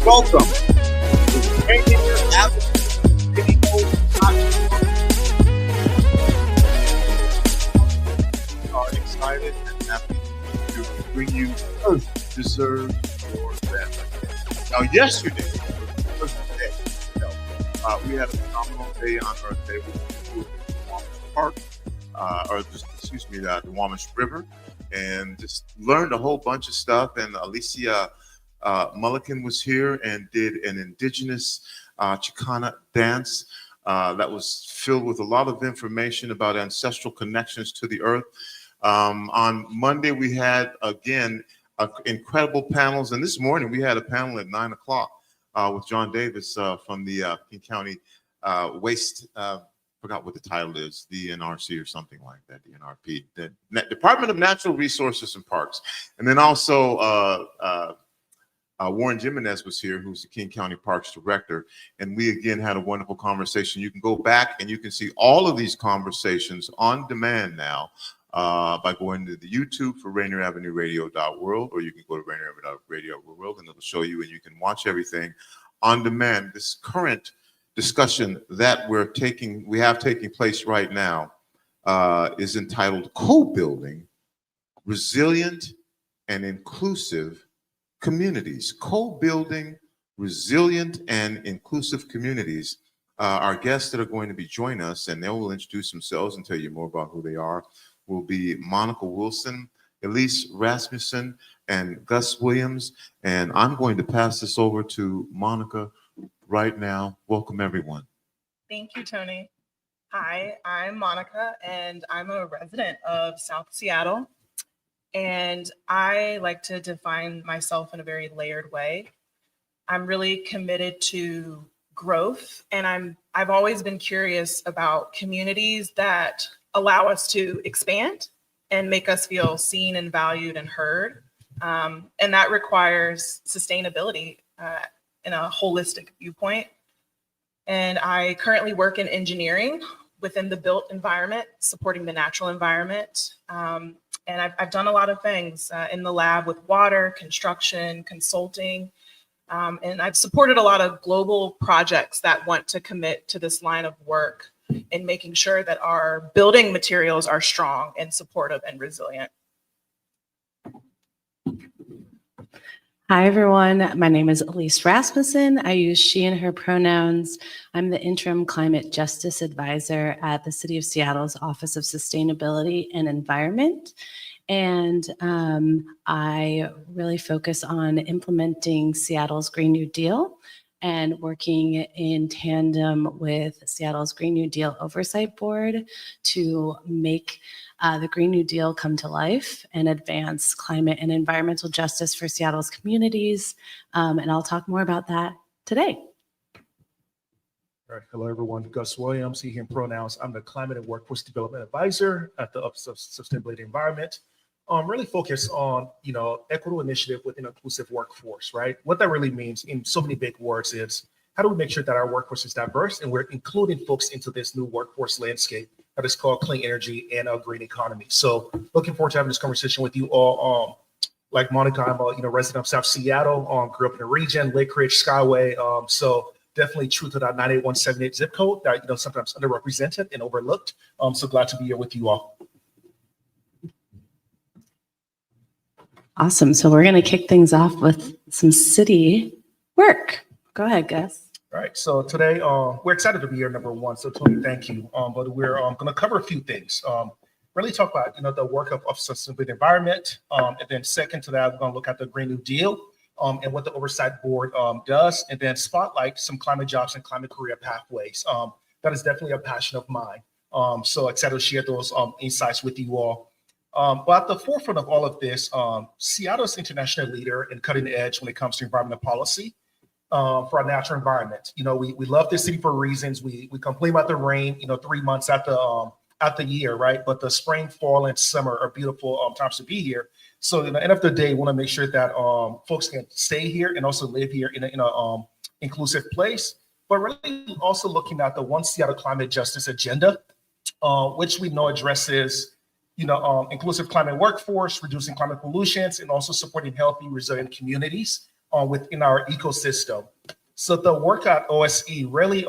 Welcome to Rainier Avenue Radio App. We are excited and happy to bring you Earth Deserves Your Best. Now, yesterday was the day. We had a phenomenal day on Earth Day. We went to the Wamish Park, the Wamish River, and just learned a whole bunch of stuff. And Elise Mulligan was here and did an indigenous Chicana dance that was filled with a lot of information about ancestral connections to the earth. On Monday, we had, again, incredible panels. And this morning, we had a panel at 9 o'clock with John Davis from the King County Waste, forgot what the title is, the NRC or something like that, the NRP, the Department of Natural Resources and Parks. And then also, Warren Jimenez was here, who's the King County Parks Director, and we again had a wonderful conversation. You can go back and you can see all of these conversations on demand now by going to the YouTube for Rainier Avenue Radio.world, or you can go to Rainier Avenue Radio World and it'll show you, and you can watch everything on demand. This current discussion that we have taking place right now is entitled Co-Building Resilient and Inclusive Communities. Co-building resilient and inclusive communities. Our guests that are going to be joining us, and they will introduce themselves and tell you more about who they are, will be Monica Wilson, Elise Rasmussen, and Gus Williams. And I'm going to pass this over to Monica right now. Welcome, everyone. Thank you, Tony. Hi, I'm Monica, and I'm a resident of South Seattle. And I like to define myself in a very layered way. I'm really committed to growth, and I've always been curious about communities that allow us to expand and make us feel seen and valued and heard. And that requires sustainability in a holistic viewpoint. And I currently work in engineering within the built environment, supporting the natural environment. And I've done a lot of things in the lab with water, construction, consulting, and I've supported a lot of global projects that want to commit to this line of work in making sure that our building materials are strong and supportive and resilient. Hi, everyone. My name is Elise Rasmussen. I use she and her pronouns. I'm the interim climate justice advisor at the City of Seattle's Office of Sustainability and Environment. And I really focus on implementing Seattle's Green New Deal and working in tandem with Seattle's Green New Deal Oversight Board to make the Green New Deal come to life and advance climate and environmental justice for Seattle's communities. And I'll talk more about that today. All right. Hello, everyone. Gus Williams, he, him pronouns. I'm the Climate and Workforce Development Advisor at the Office of Sustainability and Environment. Really focused on, equitable initiative with an inclusive workforce, right? What that really means in so many big words is, how do we make sure that our workforce is diverse and we're including folks into this new workforce landscape that is called clean energy and a green economy? So looking forward to having this conversation with you all. Like Monica, I'm a resident of South Seattle, grew up in the region, Lake Ridge, Skyway. So definitely true to that 98178 zip code that, sometimes underrepresented and overlooked. So glad to be here with you all. Awesome. So we're going to kick things off with some city work. Go ahead, Gus. All right. So today we're excited to be here, number one. So Tony, thank you. But we're going to cover a few things. Really talk about the work of Sustainability Environment, and then second to that, we're going to look at the Green New Deal and what the Oversight Board does, and then spotlight some climate jobs and climate career pathways. That is definitely a passion of mine. So excited to share those insights with you all. But at the forefront of all of this, Seattle is an international leader in cutting edge when it comes to environmental policy for our natural environment. We love this city for reasons. We complain about the rain, 3 months after at the year, right? But the spring, fall, and summer are beautiful times to be here. So at the end of the day, we want to make sure that folks can stay here and also live here in a inclusive place. But really also looking at the One Seattle Climate Justice Agenda, which we know addresses, inclusive climate workforce, reducing climate pollutions, and also supporting healthy, resilient communities within our ecosystem. So the work at OSE really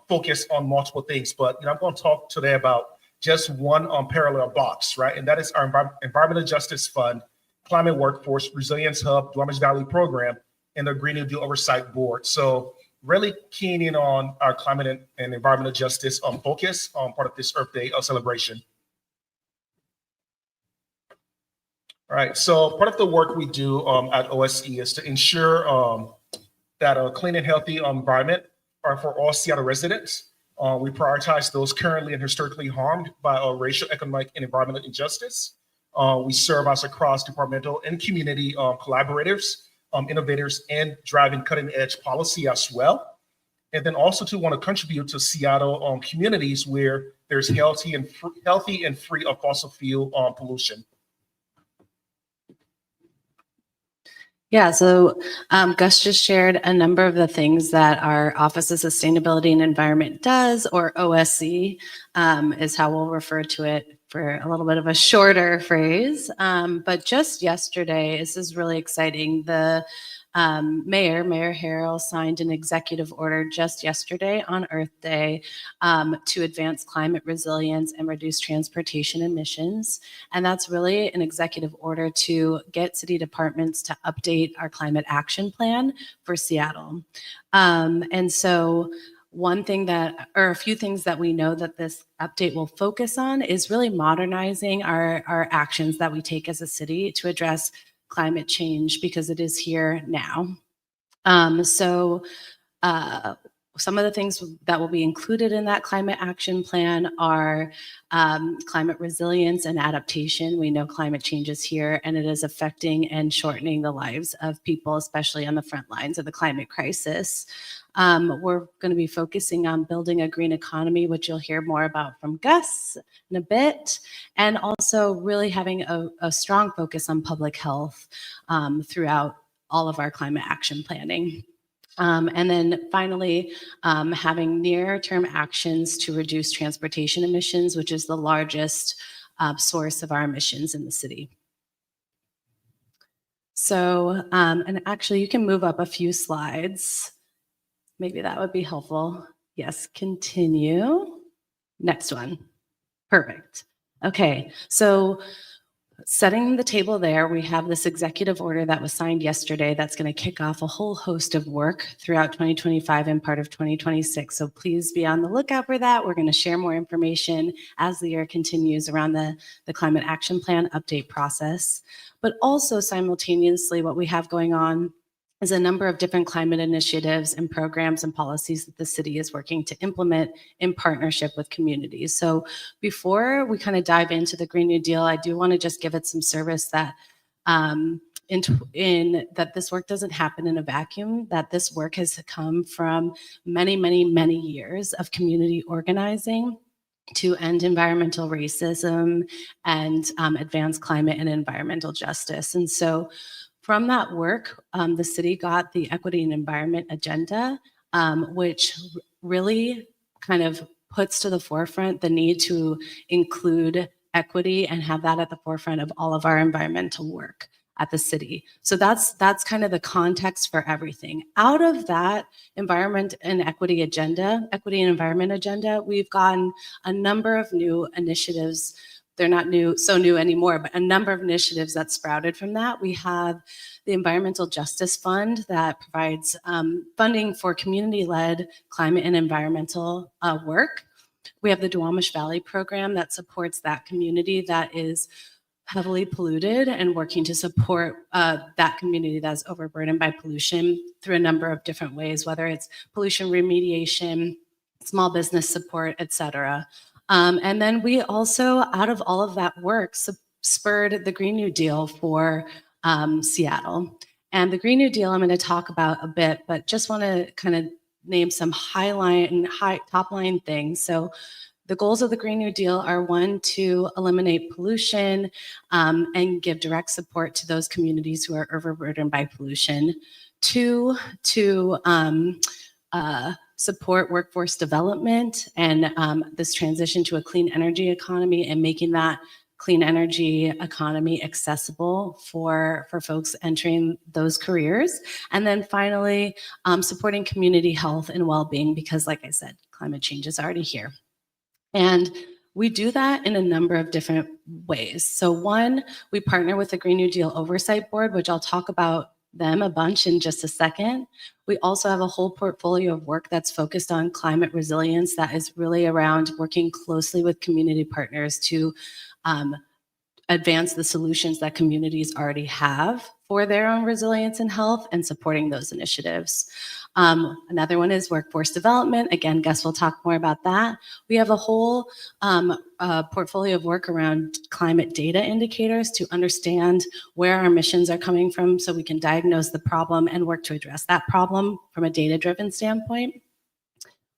focused on multiple things, but I'm going to talk today about just one parallel box, right? And that is our Environmental Justice Fund, Climate Workforce, Resilience Hub, Duwamish Valley Program, and the Green New Deal Oversight Board. So really keying in on our climate and environmental justice focus on part of this Earth Day celebration. All right, so part of the work we do at OSE is to ensure that a clean and healthy environment are for all Seattle residents. We prioritize those currently and historically harmed by racial, economic, and environmental injustice. We serve as a cross-departmental and community collaborators, innovators, and driving cutting-edge policy as well. And then also to want to contribute to Seattle communities where there's healthy and free of fossil fuel pollution. Yeah, so Gus just shared a number of the things that our Office of Sustainability and Environment does, or OSC is how we'll refer to it for a little bit of a shorter phrase. But just yesterday, this is really exciting. The Mayor Harrell signed an executive order just yesterday on Earth Day to advance climate resilience and reduce transportation emissions. And that's really an executive order to get city departments to update our climate action plan for Seattle. And so a few things that we know that this update will focus on is really modernizing our actions that we take as a city to address climate change, because it is here now. So some of the things that will be included in that climate action plan are climate resilience and adaptation. We know climate change is here and it is affecting and shortening the lives of people, especially on the front lines of the climate crisis. We're going to be focusing on building a green economy, which you'll hear more about from Gus in a bit, and also really having a strong focus on public health throughout all of our climate action planning. And then finally, having near-term actions to reduce transportation emissions, which is the largest source of our emissions in the city. So, and actually you can move up a few slides. Maybe that would be helpful. Yes, continue. Next one. Perfect. Okay, so setting the table there, we have this executive order that was signed yesterday that's going to kick off a whole host of work throughout 2025 and part of 2026. So please be on the lookout for that. We're going to share more information as the year continues around the Climate Action Plan update process. But also simultaneously, what we have going on is a number of different climate initiatives and programs and policies that the city is working to implement in partnership with communities. So before we kind of dive into the Green New Deal, I do want to just give it some service that that this work doesn't happen in a vacuum, that this work has come from many, many, many years of community organizing to end environmental racism and advance climate and environmental justice. And so from that work, the city got the Equity and Environment Agenda, which really kind of puts to the forefront the need to include equity and have that at the forefront of all of our environmental work at the city. So that's kind of the context for everything. Out of that environment and equity agenda, equity and environment agenda, we've gotten a number of new initiatives. They're not so new anymore, but a number of initiatives that sprouted from that. We have the Environmental Justice Fund that provides funding for community-led climate and environmental work. We have the Duwamish Valley program that supports that community that is heavily polluted and working to support that community that's overburdened by pollution through a number of different ways, whether it's pollution remediation, small business support, et cetera. And then we also, out of all of that work, spurred the Green New Deal for Seattle. And the Green New Deal I'm going to talk about a bit, but just want to kind of name some top line things. So The goals of the Green New Deal are, one, to eliminate pollution and give direct support to those communities who are overburdened by pollution. Two, to support workforce development and this transition to a clean energy economy and making that clean energy economy accessible for folks entering those careers. And then finally, supporting community health and well-being, because like I said, climate change is already here. And we do that in a number of different ways. So one, we partner with the Green New Deal Oversight Board, which I'll talk about them a bunch in just a second. We also have a whole portfolio of work that's focused on climate resilience that is really around working closely with community partners to advance the solutions that communities already have for their own resilience and health and supporting those initiatives. Another one is workforce development. Again, Gus will talk more about that. We have a whole portfolio of work around climate data indicators to understand where our emissions are coming from so we can diagnose the problem and work to address that problem from a data-driven standpoint.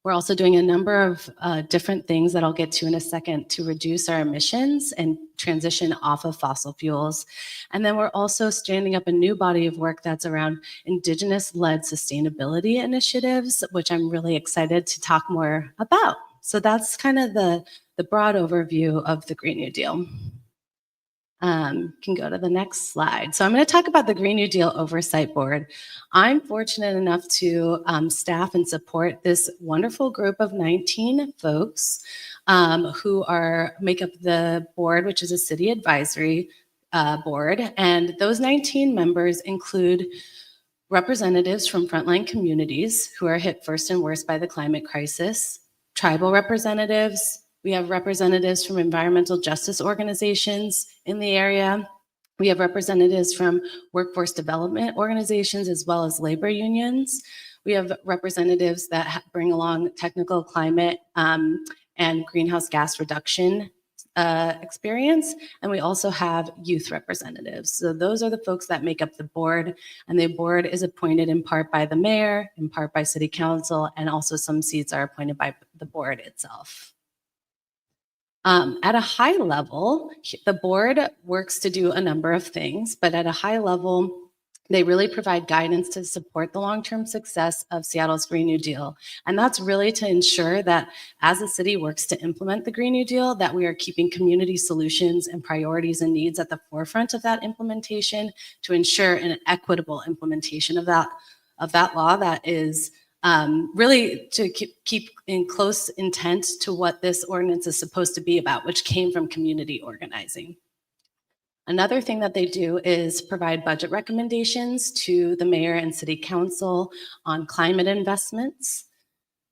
We're also doing a number of different things that I'll get to in a second to reduce our emissions and transition off of fossil fuels. And then we're also standing up a new body of work that's around Indigenous-led sustainability initiatives, which I'm really excited to talk more about. So that's kind of the broad overview of the Green New Deal. Can go to the next slide. So I'm going to talk about the Green New Deal Oversight Board. I'm fortunate enough to staff and support this wonderful group of 19 folks who make up the board, which is a city advisory board. And those 19 members include representatives from frontline communities who are hit first and worst by the climate crisis, tribal representatives. We have representatives from environmental justice organizations in the area. We have representatives from workforce development organizations as well as labor unions. We have representatives that bring along technical climate and greenhouse gas reduction experience. And we also have youth representatives. So those are the folks that make up the board. And the board is appointed in part by the mayor, in part by city council, and also some seats are appointed by the board itself. At a high level, the board works to do a number of things, but at a high level, they really provide guidance to support the long-term success of Seattle's Green New Deal. And that's really to ensure that as the city works to implement the Green New Deal, that we are keeping community solutions and priorities and needs at the forefront of that implementation to ensure an equitable implementation of that law that is really to keep in close intent to what this ordinance is supposed to be about, which came from community organizing. Another thing that they do is provide budget recommendations to the mayor and city council on climate investments.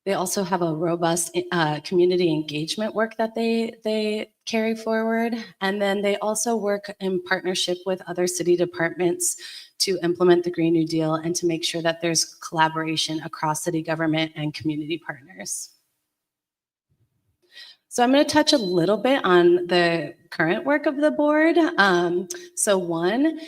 They also have a robust community engagement work that they carry forward. And then they also work in partnership with other city departments to implement the Green New Deal and to make sure that there's collaboration across city government and community partners. So I'm going to touch a little bit on the current work of the board. So one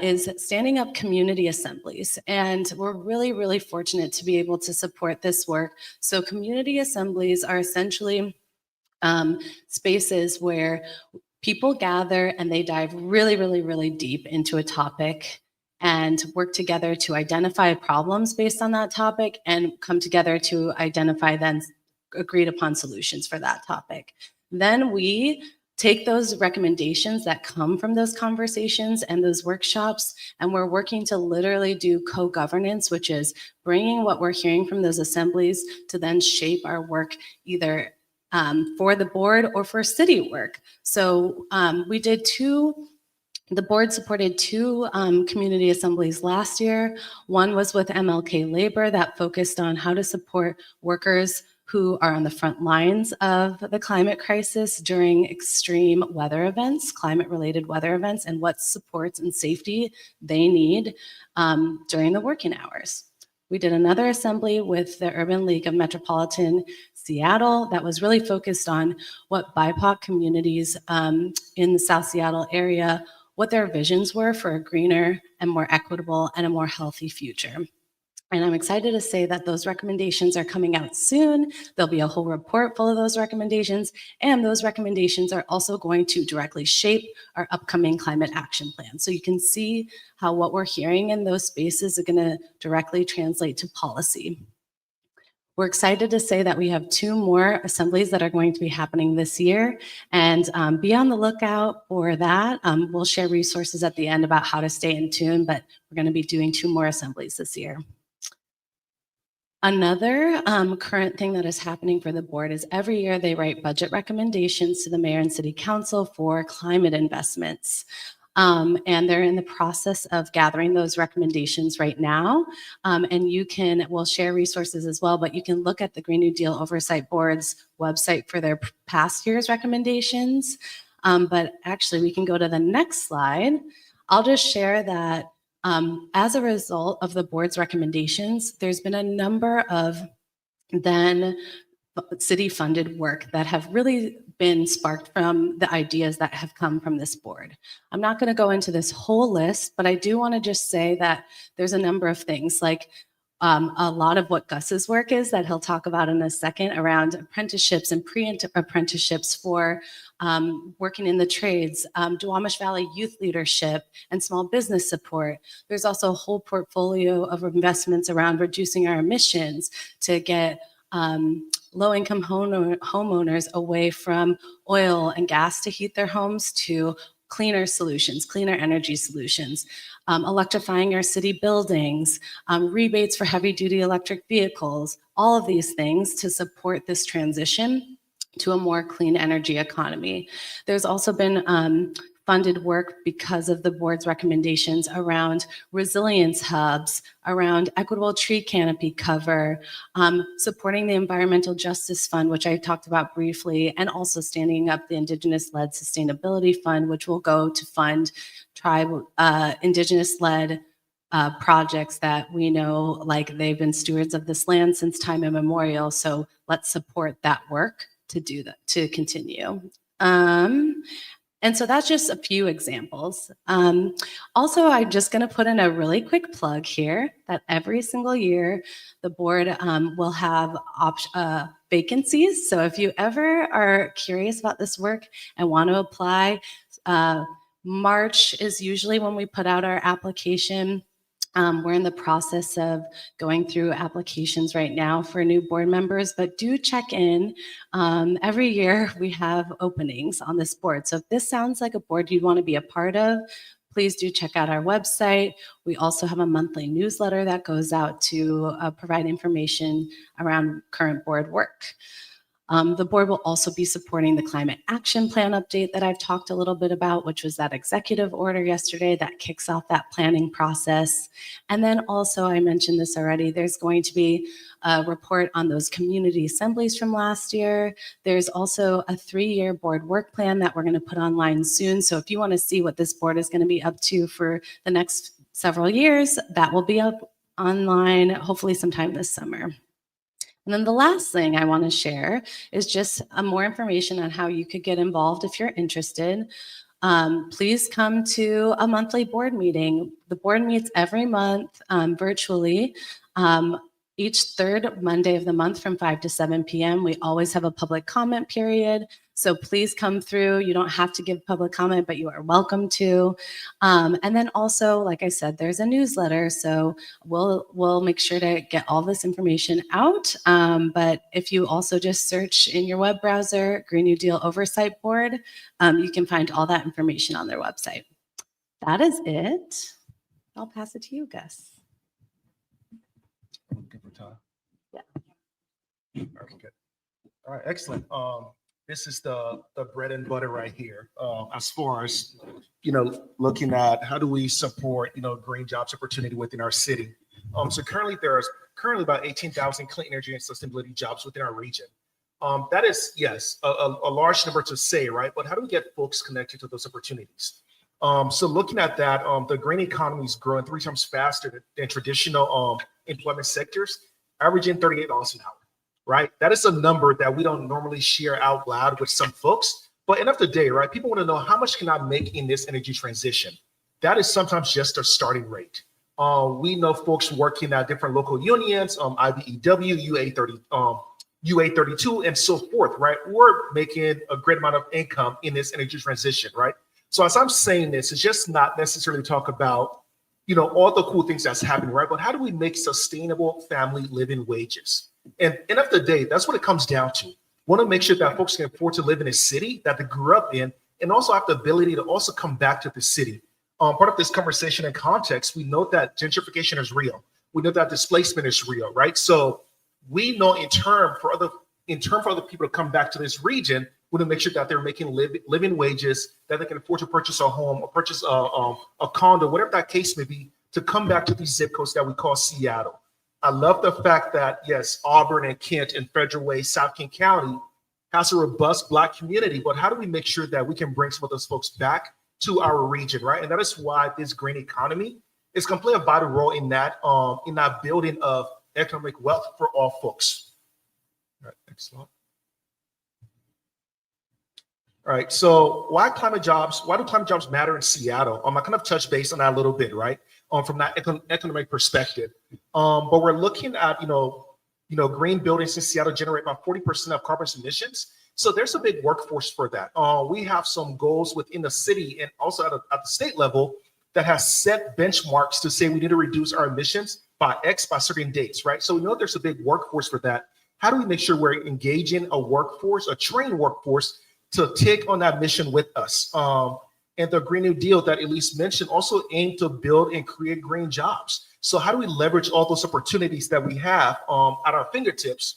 is standing up community assemblies. And we're really, really fortunate to be able to support this work. So community assemblies are essentially spaces where people gather and they dive really, really, really deep into a topic and work together to identify problems based on that topic and come together to identify then agreed upon solutions for that topic. Then we take those recommendations that come from those conversations and those workshops, and we're working to literally do co-governance, which is bringing what we're hearing from those assemblies to then shape our work either for the board or for city work. So the board supported two community assemblies last year. One was with MLK Labor that focused on how to support workers who are on the front lines of the climate crisis during extreme weather events, climate-related weather events, and what supports and safety they need during the working hours. We did another assembly with the Urban League of Metropolitan Seattle that was really focused on what BIPOC communities in the South Seattle area, what their visions were for a greener and more equitable and a more healthy future. And I'm excited to say that those recommendations are coming out soon. There'll be a whole report full of those recommendations, and those recommendations are also going to directly shape our upcoming climate action plan. So you can see how what we're hearing in those spaces are going to directly translate to policy. We're excited to say that we have 2 more assemblies that are going to be happening this year, and be on the lookout for that. We'll share resources at the end about how to stay in tune, but we're going to be doing 2 more assemblies this year. Another current thing that is happening for the board is every year they write budget recommendations to the mayor and city council for climate investments. And they're in the process of gathering those recommendations right now. And we'll share resources as well, but you can look at the Green New Deal Oversight Board's website for their past year's recommendations. But actually, we can go to the next slide. I'll just share that as a result of the board's recommendations, there's been a number of then city-funded work that have really been sparked from the ideas that have come from this board. I'm not going to go into this whole list, but I do want to just say that there's a number of things, like a lot of what Gus's work is that he'll talk about in a second around apprenticeships and pre-apprenticeships for working in the trades, Duwamish Valley youth leadership, and small business support. There's also a whole portfolio of investments around reducing our emissions to get low-income homeowners away from oil and gas to heat their homes to cleaner solutions, cleaner energy solutions, electrifying our city buildings, rebates for heavy-duty electric vehicles, all of these things to support this transition to a more clean energy economy. There's also been funded work because of the board's recommendations around resilience hubs, around equitable tree canopy cover, supporting the Environmental Justice Fund, which I talked about briefly, and also standing up the Indigenous-led Sustainability Fund, which will go to fund Indigenous-led projects that we know, like they've been stewards of this land since time immemorial. So let's support that work to do that, to continue. And so that's just a few examples. Also, I'm just going to put in a really quick plug here that every single year the board will have vacancies. So if you ever are curious about this work and want to apply, March is usually when we put out our application. We're in the process of going through applications right now for new board members, but do check in. Every year we have openings on this board. So if this sounds like a board you'd want to be a part of, please do check out our website. We also have a monthly newsletter that goes out to provide information around current board work. The board will also be supporting the climate action plan update that I've talked a little bit about, which was that executive order yesterday that kicks off that planning process. And then also, I mentioned this already, there's going to be a report on those community assemblies from last year. There's also a 3-year board work plan that we're going to put online soon. So if you want to see what this board is going to be up to for the next several years, that will be up online, hopefully sometime this summer. And then the last thing I want to share is just more information on how you could get involved if you're interested. Please come to a monthly board meeting. The board meets every month virtually. Each third Monday of the month from 5 to 7 p.m. We always have a public comment period. So please come through. You don't have to give public comment, but you are welcome to. And then also, like I said, there's a newsletter. So we'll make sure to get all this information out. But if you also just search in your web browser, Green New Deal Oversight Board, you can find all that information on their website. That is it. I'll pass it to you, Gus. Yeah. Okay, good. All right, excellent. This is the bread and butter right here. As far as, looking at how do we support, green jobs opportunity within our city. So currently there's about 18,000 clean energy and sustainability jobs within our region. That is, yes, a large number to say, right? But how do we get folks connected to those opportunities? So looking at that, the green economy is growing 3 times faster than traditional employment sectors, averaging $38 an hour, right? That is a number that we don't normally share out loud with some folks, but end of the day, right? People want to know, how much can I make in this energy transition? That is sometimes just a starting rate. We know folks working at different local unions, IBEW, UA32, and so forth, right? We're making a great amount of income in this energy transition, right? So as I'm saying this, it's just not necessarily talk about, all the cool things that's happening, right? But how do we make sustainable family living wages? And end of the day, that's what it comes down to. We want to make sure that folks can afford to live in a city that they grew up in and also have the ability to also come back to the city. Part of this conversation and context, we know that gentrification is real. We know that displacement is real, right? So we know in turn for other people to come back to this region, we want to make sure that they're making living wages, that they can afford to purchase a home or purchase a condo, whatever that case may be, to come back to these zip codes that we call Seattle. I love the fact that, yes, Auburn and Kent and Federal Way, South King County has a robust Black community, but how do we make sure that we can bring some of those folks back to our region, right? And that is why this green economy is going to play a vital role in that building of economic wealth for all folks. All right, next slide. All right, so why do climate jobs matter in Seattle? I kind of touched base on that a little bit, right? From that economic perspective. But we're looking at, green buildings in Seattle generate about 40% of carbon emissions. So there's a big workforce for that. We have some goals within the city and also at the state level that has set benchmarks to say we need to reduce our emissions by X by certain dates, right? So we know there's a big workforce for that. How do we make sure we're engaging a trained workforce to take on that mission with us? And the Green New Deal that Elise mentioned also aimed to build and create green jobs. So how do we leverage all those opportunities that we have at our fingertips?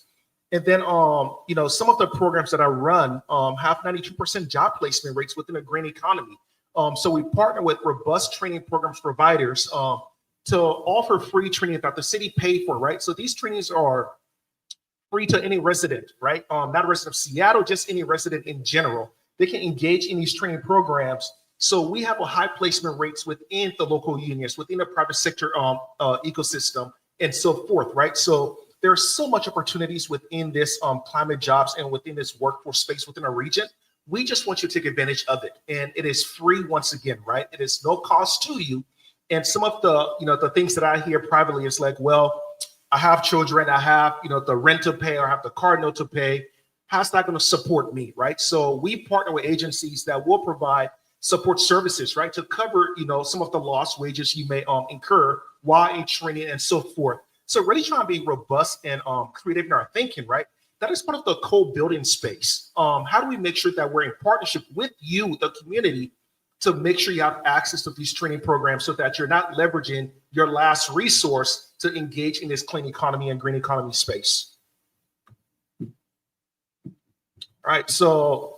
And then, some of the programs that I run have 92% job placement rates within a green economy. So we partner with robust training programs providers to offer free training that the city paid for, right? So these trainings are free to any resident, right? Not a resident of Seattle, just any resident in general. They can engage in these training programs. So we have a high placement rates within the local unions, within the private sector ecosystem, and so forth, right? So there's so much opportunities within this climate jobs and within this workforce space within our region. We just want you to take advantage of it. And it is free once again, right? It is no cost to you. And some of the things that I hear privately is like, well, I have children, I have, the rent to pay, or I have the car note to pay. How's that going to support me, right? So we partner with agencies that will provide support services, right, to cover, some of the lost wages you may incur while in training and so forth. So really trying to be robust and creative in our thinking, right? That is part of the co-building space. How do we make sure that we're in partnership with you, the community, to make sure you have access to these training programs so that you're not leveraging your last resource to engage in this clean economy and green economy space? All right, so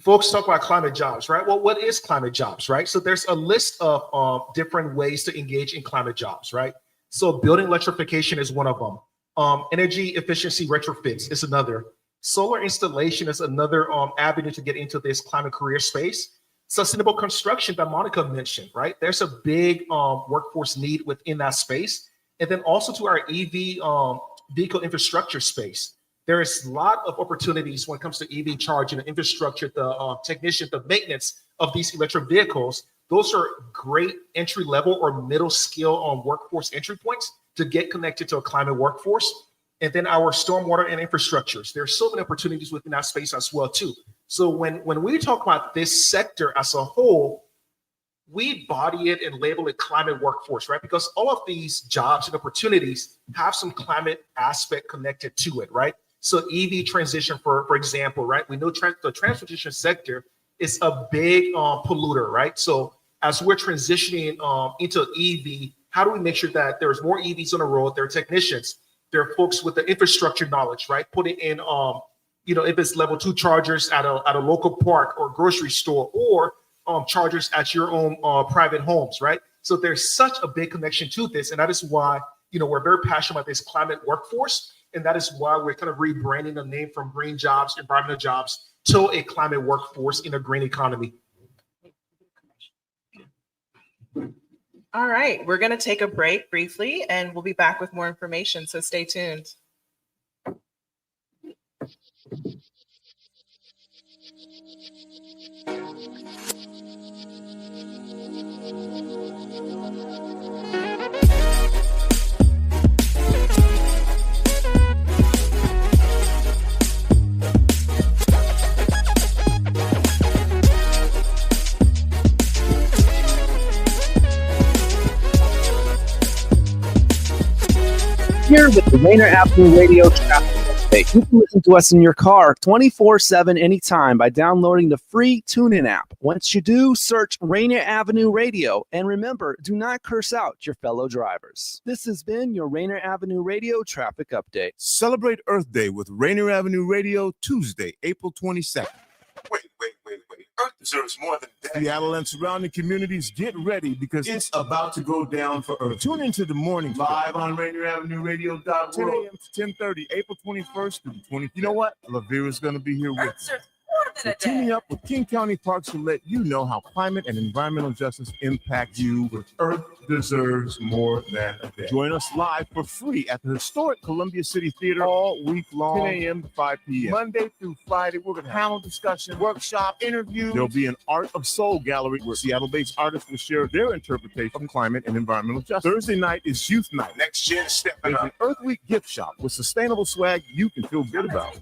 folks talk about climate jobs, right? Well, what is climate jobs, right? So there's a list of different ways to engage in climate jobs, right? So building electrification is one of them. Energy efficiency retrofits is another. Solar installation is another avenue to get into this climate career space. Sustainable construction that Monica mentioned, right? There's a big workforce need within that space. And then also to our EV vehicle infrastructure space. There is a lot of opportunities when it comes to EV charging and infrastructure, the technician, the maintenance of these electric vehicles. Those are great entry level or middle skill workforce entry points to get connected to a climate workforce. And then our stormwater and infrastructures. There's so many opportunities within that space as well too. So when we talk about this sector as a whole, we body it and label it climate workforce, right? Because all of these jobs and opportunities have some climate aspect connected to it, right? So EV transition, for example, right? We know the transportation sector is a big polluter, right? So as we're transitioning into EV, how do we make sure that there's more EVs on the road? There are technicians, there are folks with the infrastructure knowledge, right? Putting in, if it's level 2 chargers at a local park or grocery store, or chargers at your own private homes, right? So there's such a big connection to this, and that is why we're very passionate about this climate workforce, and that is why we're kind of rebranding the name from green jobs, environmental jobs, to a climate workforce in a green economy. All right, we're going to take a break briefly, and we'll be back with more information, so stay tuned. here with the Rainier Avenue Radio Traffic Update. You can listen to us in your car 24/7 anytime by downloading the free TuneIn app. Once you do, search Rainier Avenue Radio. And remember, do not curse out your fellow drivers. This has been your Rainier Avenue Radio Traffic Update. Celebrate Earth Day with Rainier Avenue Radio Tuesday, April 22nd. Wait. Earth deserves more than that. Seattle and surrounding communities, get ready because it's about to go down for Earth. Tune into the morning live on Rainier Avenue Radio. 10 a.m. to 10:30, April 21st through the 20th. You know what? Lavera's going to be here with us. So teaming up with King County Parks to let you know how climate and environmental justice impact you with Earth Deserves More Than a Day. Join us live for free at the historic Columbia City Theater all week long, 10 a.m. to 5 p.m. Monday through Friday, we're going to have panel discussion, workshop, interviews. There'll be an Art of Soul gallery where Seattle-based artists will share their interpretation of climate and environmental justice. Thursday night is Youth Night. Next gen stepping up. An Earth Week gift shop with sustainable swag you can feel good about.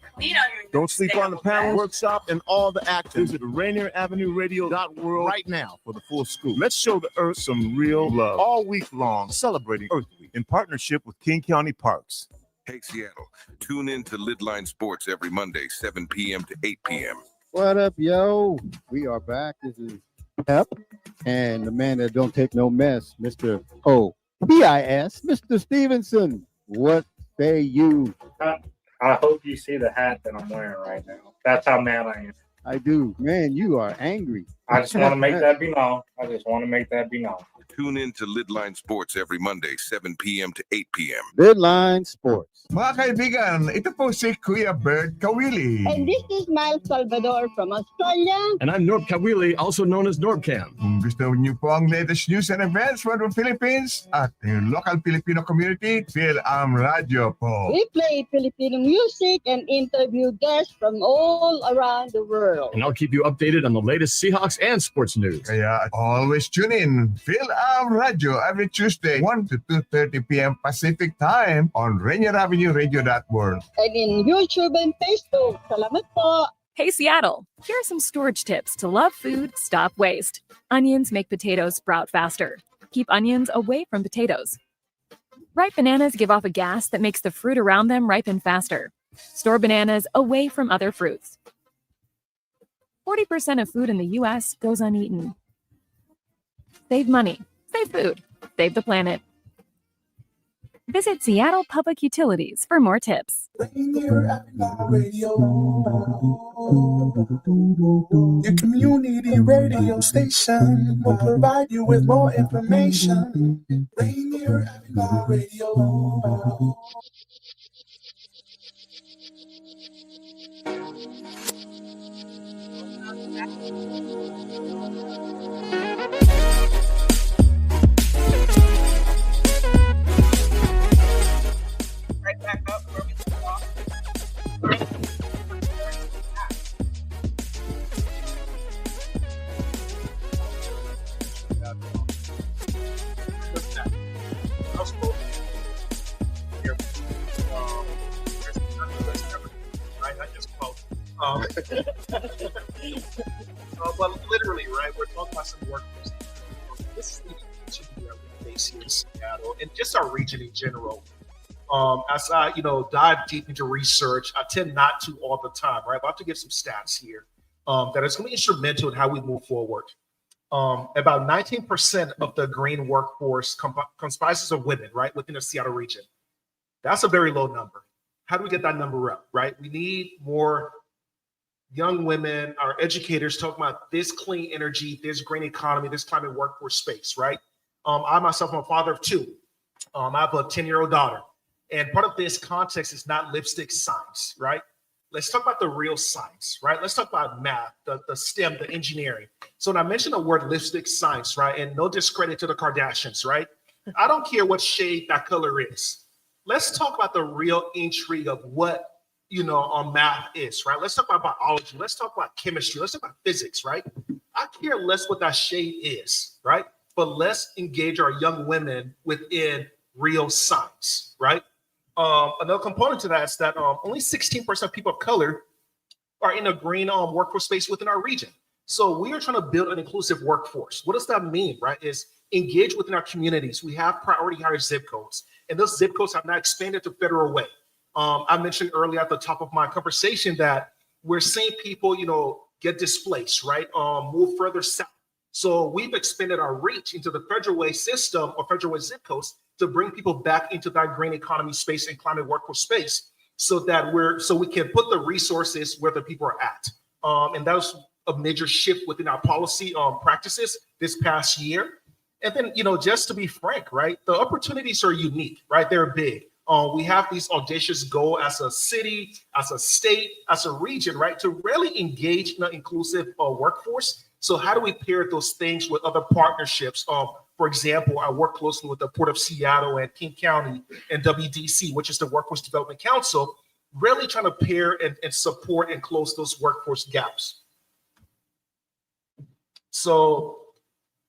Don't sleep on the panel, workshop, and all the action. Visit RainierAvenueRadio.world right now for the full scoop. Let's show the Earth some real love all week long, celebrating Earth Week in partnership with King County Parks. Hey, Seattle, tune in to Lidline Sports every Monday, 7 p.m. to 8 p.m. What up, yo? We are back. This is Pep and the man that don't take no mess, Mr. O-P-I-S, Mr. Stevenson. What say you? I hope you see the hat that I'm wearing right now. That's how mad I am. I do. Man, you are angry. I just want to make that be known. Tune in to Lidline Sports every Monday, 7 p.m. to 8 p.m. Lidline Sports. Mga kaibigan, ito po si Kuya Bert Kawili. And this is Miles Salvador from Australia. And I'm Norb Kawili, also known as Norbcam. Kung gusto niyo po ang latest news and events from the Philippines at yung local Filipino community, Phil-Am Radio po. We play Filipino music and interview guests from all around the world. And I'll keep you updated on the latest Seahawks and sports news. Kaya always tune in, Phil-Am Radio every Tuesday, 1 to 2:30 p.m. Pacific Time on Rainier Avenue Radio.world. And in YouTube and Facebook. Salamat po. Hey, Seattle. Here are some storage tips to love food, stop waste. Onions make potatoes sprout faster. Keep onions away from potatoes. Ripe bananas give off a gas that makes the fruit around them ripen faster. Store bananas away from other fruits. 40% of food in the U.S. goes uneaten. Save money. Save food. Save the planet. Visit Seattle Public Utilities for more tips. Rainier Avenue Radio, your community radio station will provide you with more information. Rainier Avenue Radio. Right back up where we left off. But literally, right, we're talking about some workforce. This is the opportunity that we face here in Seattle and just our region in general. As I, dive deep into research, I tend not to all the time, right? But I have to give some stats here that is going to be instrumental in how we move forward. About 19% of the green workforce comprises of women, right, within the Seattle region. That's a very low number. How do we get that number up, right? We need more young women, our educators talking about this clean energy, this green economy, this climate workforce space, right? I myself am a father of two. I have a 10-year-old daughter. And part of this context is not lipstick science, right? Let's talk about the real science, right? Let's talk about math, the STEM, the engineering. So when I mentioned the word lipstick science, right? And no discredit to the Kardashians, right? I don't care what shade that color is. Let's talk about the real intrigue of what, math is, right? Let's talk about biology. Let's talk about chemistry. Let's talk about physics, right? I care less what that shade is, right? But let's engage our young women within real science, right? Another component to that is that only 16% of people of color are in a green workforce space within our region. So we are trying to build an inclusive workforce. What does that mean, right? Is engage within our communities. We have priority hire zip codes, and those zip codes have now expanded to federal way. I mentioned earlier at the top of my conversation that we're seeing people, get displaced, right? Move further south. So we've expanded our reach into the federal way system or federal way zip codes to bring people back into that green economy space and climate workforce space, so that we can put the resources where the people are at. And that was a major shift within our policy practices this past year. And then, just to be frank, right, the opportunities are unique, right? They're big. We have these audacious goals as a city, as a state, as a region, right, to really engage in an inclusive workforce. So how do we pair those things with other partnerships? For example, I work closely with the Port of Seattle and King County and WDC, which is the Workforce Development Council, really trying to pair and support and close those workforce gaps. So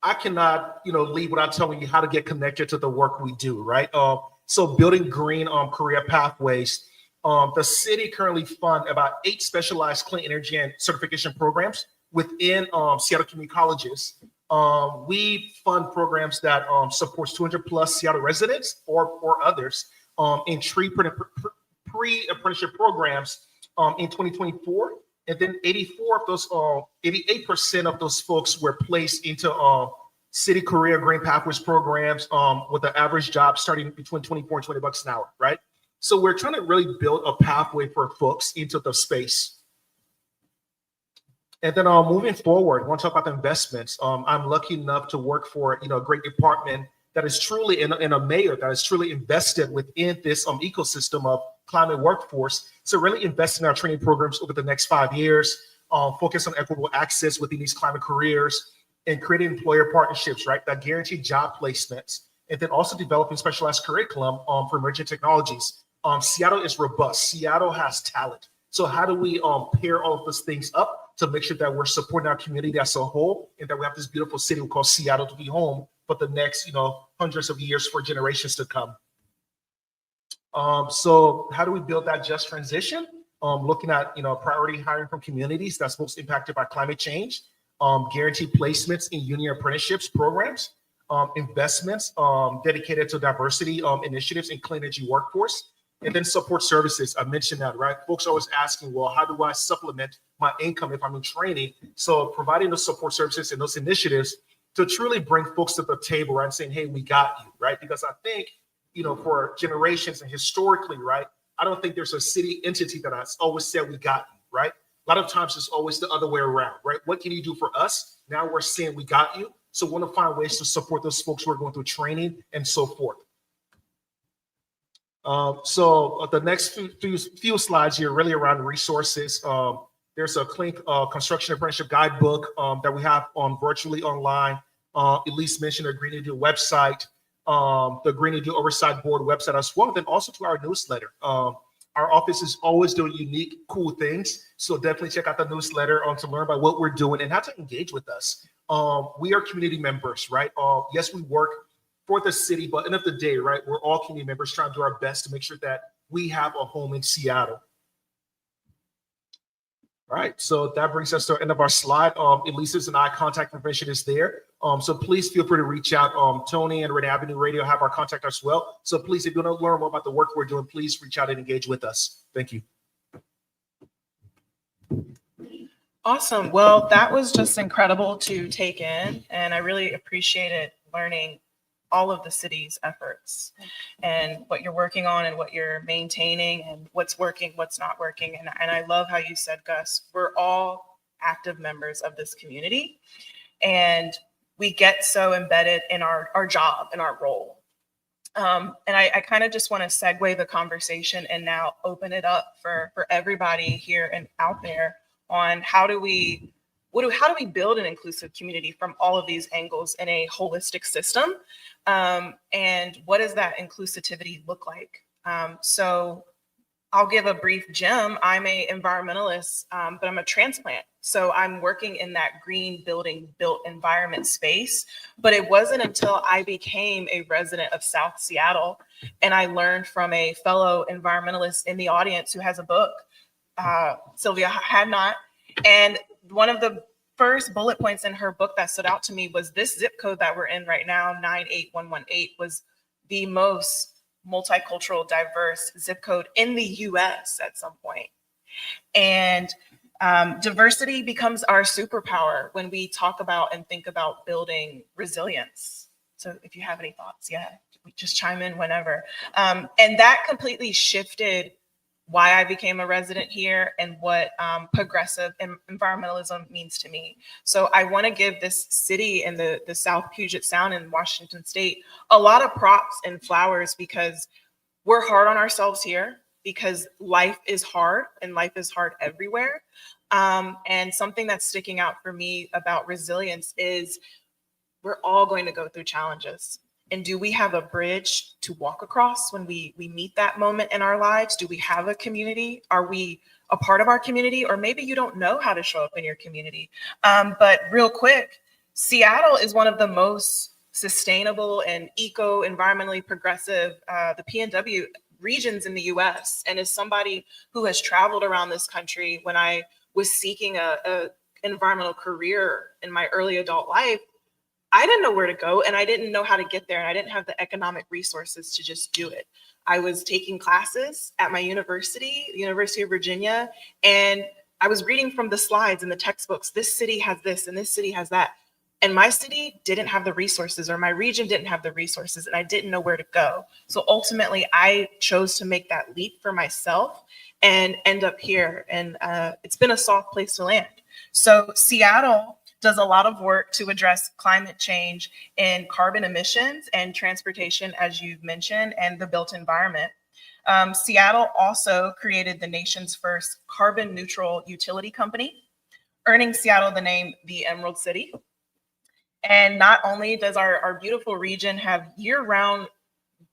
I cannot, leave without telling you how to get connected to the work we do, right? So building green career pathways. The city currently fund about 8 specialized clean energy and certification programs within Seattle community colleges. We fund programs that supports 200 plus Seattle residents or others in pre-apprenticeship programs in 2024. And then 88% of those folks were placed into city career green pathways programs with an average job starting between $24 and $20 an hour, right? So we're trying to really build a pathway for folks into the space. And then moving forward, I want to talk about the investments. I'm lucky enough to work for a great department that is truly in a mayor that is truly invested within this ecosystem of climate workforce. So really invest in our training programs over the next 5 years, focus on equitable access within these climate careers, and creating employer partnerships, right, that guarantee job placements, and then also developing specialized curriculum for emerging technologies. Seattle is robust. Seattle has talent. So how do we pair all of those things up to make sure that we're supporting our community as a whole, and that we have this beautiful city we call Seattle to be home for the next, hundreds of years for generations to come. So how do we build that just transition? Looking at, priority hiring from communities that's most impacted by climate change, guaranteed placements in union apprenticeships programs, investments dedicated to diversity initiatives in clean energy workforce, and then support services. I mentioned that, right? Folks are always asking, well, how do I supplement my income if I'm in training? So providing those support services and those initiatives to truly bring folks to the table, right? And saying, hey, we got you, right? Because I think, for generations and historically, right, I don't think there's a city entity that has always said we got you, right? A lot of times it's always the other way around, right? What can you do for us? Now we're saying we got you. So we want to find ways to support those folks who are going through training and so forth. So the next few slides here really around resources. There's a clean construction apprenticeship guidebook that we have on virtually online. Elise mentioned the Green New Deal website, the Green New Deal Oversight Board website as well, and then also to our newsletter. Our office is always doing unique, cool things. So definitely check out the newsletter to learn about what we're doing and how to engage with us. We are community members, right? Yes, we work for the city, but end of the day, right, we're all community members trying to do our best to make sure that we have a home in Seattle. All right, so that brings us to the end of our slide. Elise's and I contact information is there. So please feel free to reach out. Tony and Rainier Avenue Radio have our contact as well. So please, if you want to learn more about the work we're doing, please reach out and engage with us. Thank you. Awesome. Well, that was just incredible to take in, and I really appreciated learning all of the city's efforts and what you're working on and what you're maintaining and what's working, what's not working. And I love how you said, Gus, we're all active members of this community, and we get so embedded in our job and our role. And I kind of just want to segue the conversation and now open it up for everybody here and out there on how do we build an inclusive community from all of these angles in a holistic system? And what does that inclusivity look like? So I'll give a brief gem. I'm an environmentalist, but I'm a transplant. So I'm working in that green building built environment space. But it wasn't until I became a resident of South Seattle and I learned from a fellow environmentalist in the audience who has a book, Sylvia had not. And one of the first bullet points in her book that stood out to me was this zip code that we're in right now, 98118, was the most multicultural, diverse zip code in the US at some point. And diversity becomes our superpower when we talk about and think about building resilience. So if you have any thoughts, just chime in whenever. And that completely shifted why I became a resident here and what progressive environmentalism means to me. So I want to give this city in the South Puget Sound in Washington State a lot of props and flowers, because we're hard on ourselves here, because life is hard and life is hard everywhere. And something that's sticking out for me about resilience is we're all going to go through challenges. And do we have a bridge to walk across when we meet that moment in our lives? Do we have a community? Are we a part of our community? Or maybe you don't know how to show up in your community. But real quick, Seattle is one of the most sustainable and environmentally progressive, the PNW regions in the US. And as somebody who has traveled around this country, when I was seeking a environmental career in my early adult life, I didn't know where to go and I didn't know how to get there, and I didn't have the economic resources to just do it. I was taking classes at my university, University of Virginia, and I was reading from the slides and the textbooks. This city has this and this city has that. And my city didn't have the resources, or my region didn't have the resources, and I didn't know where to go. So ultimately, I chose to make that leap for myself and end up here. And it's been a soft place to land. So Seattle does a lot of work to address climate change and carbon emissions and transportation, as you've mentioned, and the built environment. Seattle also created the nation's first carbon neutral utility company, earning Seattle the name the Emerald City. And not only does our beautiful region have year-round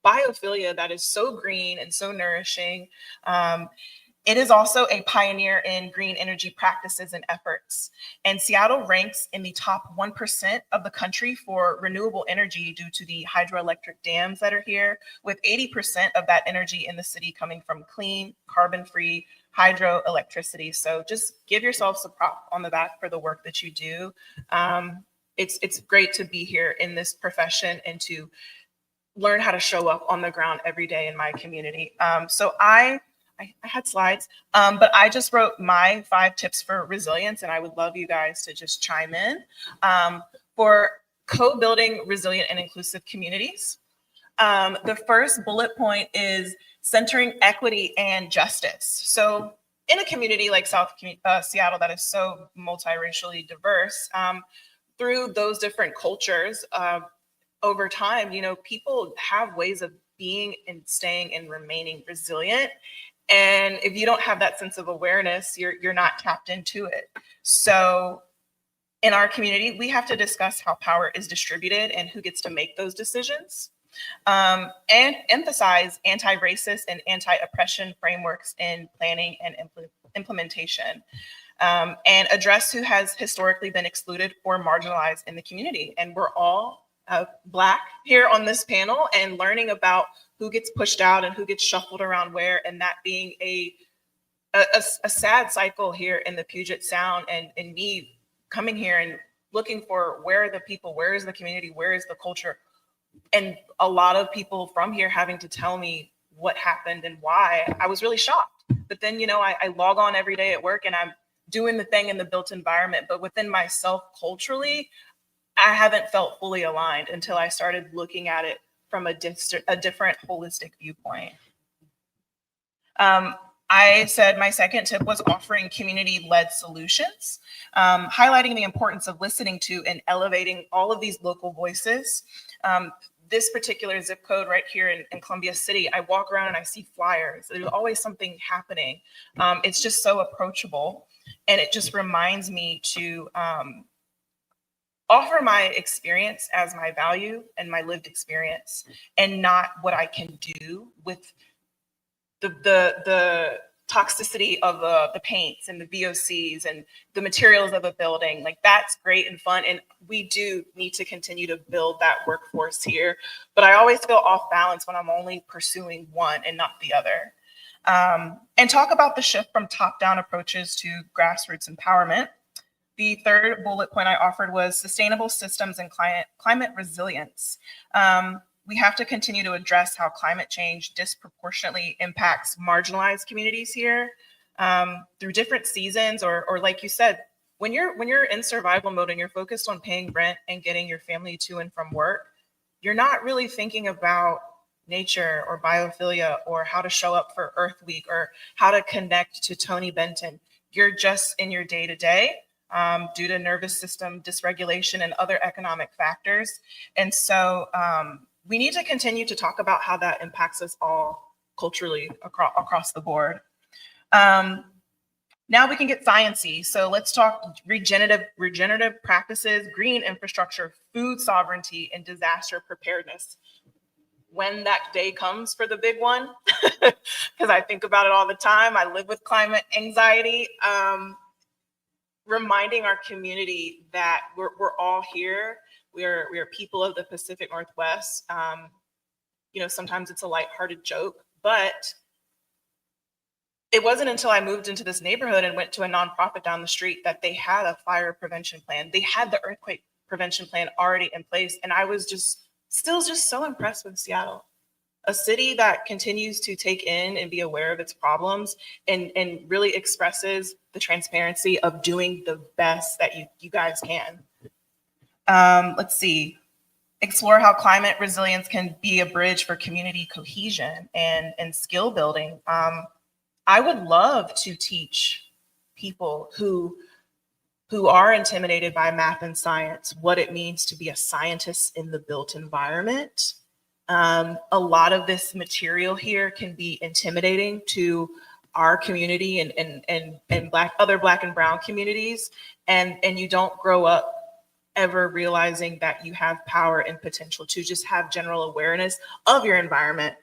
biophilia that is so green and so nourishing, it is also a pioneer in green energy practices and efforts. And Seattle ranks in the top 1% of the country for renewable energy due to the hydroelectric dams that are here, with 80% of that energy in the city coming from clean, carbon-free hydroelectricity. So just give yourselves a prop on the back for the work that you do. It's great to be here in this profession and to learn how to show up on the ground every day in my community. So I had slides, but I just wrote my 5 tips for resilience, and I would love you guys to just chime in. For co-building resilient and inclusive communities, the first bullet point is centering equity and justice. So in a community like South Seattle that is so multiracially diverse, through those different cultures, over time, people have ways of being and staying and remaining resilient. And if you don't have that sense of awareness, you're not tapped into it. So in our community, we have to discuss how power is distributed and who gets to make those decisions, and emphasize anti-racist and anti-oppression frameworks in planning and implementation, and address who has historically been excluded or marginalized in the community. And we're all Black here on this panel, and learning about who gets pushed out and who gets shuffled around where, and that being a sad cycle here in the Puget Sound, and me coming here and looking for where are the people, where is the community, where is the culture, and a lot of people from here having to tell me what happened and why. I was really shocked. But then, I log on every day at work and I'm doing the thing in the built environment, but within myself culturally, I haven't felt fully aligned until I started looking at it from a different holistic viewpoint. I said my second tip was offering community-led solutions, highlighting the importance of listening to and elevating all of these local voices. This particular zip code right here in Columbia City, I walk around and I see flyers. There's always something happening. It's just so approachable. And it just reminds me to offer my experience as my value and my lived experience, and not what I can do with the toxicity of the paints and the VOCs and the materials of a building. Like, that's great and fun. And we do need to continue to build that workforce here. But I always feel off balance when I'm only pursuing one and not the other. And talk about the shift from top-down approaches to grassroots empowerment. The third bullet point I offered was sustainable systems and climate resilience. We have to continue to address how climate change disproportionately impacts marginalized communities here through different seasons, or like you said, when you're in survival mode and you're focused on paying rent and getting your family to and from work, you're not really thinking about nature or biophilia or how to show up for Earth Week or how to connect to Tony Benton. You're just in your day-to-day due to nervous system dysregulation and other economic factors. And so we need to continue to talk about how that impacts us all culturally across the board. Now we can get sciencey. So let's talk regenerative practices, green infrastructure, food sovereignty, and disaster preparedness. When that day comes for the big one, because I think about it all the time. I live with climate anxiety. Reminding our community that we're all here. We are people of the Pacific Northwest. Sometimes it's a lighthearted joke, but it wasn't until I moved into this neighborhood and went to a nonprofit down the street that they had a fire prevention plan. They had the earthquake prevention plan already in place. And I was still so impressed with Seattle, a city that continues to take in and be aware of its problems and really expresses the transparency of doing the best that you guys can. Let's see. Explore how climate resilience can be a bridge for community cohesion and skill building. I would love to teach people who are intimidated by math and science what it means to be a scientist in the built environment. A lot of this material here can be intimidating to our community and other Black and Brown communities, and you don't grow up ever realizing that you have power and potential to just have general awareness of your environment.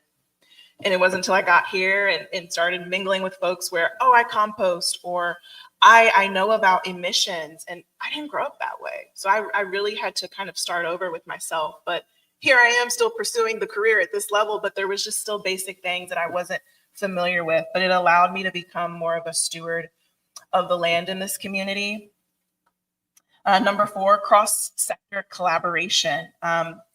And it wasn't until I got here and started mingling with folks where, I compost, or I know about emissions, and I didn't grow up that way. So I really had to kind of start over with myself. But here I am still pursuing the career at this level, but there was just still basic things that I wasn't familiar with. But it allowed me to become more of a steward of the land in this community. Number 4, cross-sector collaboration.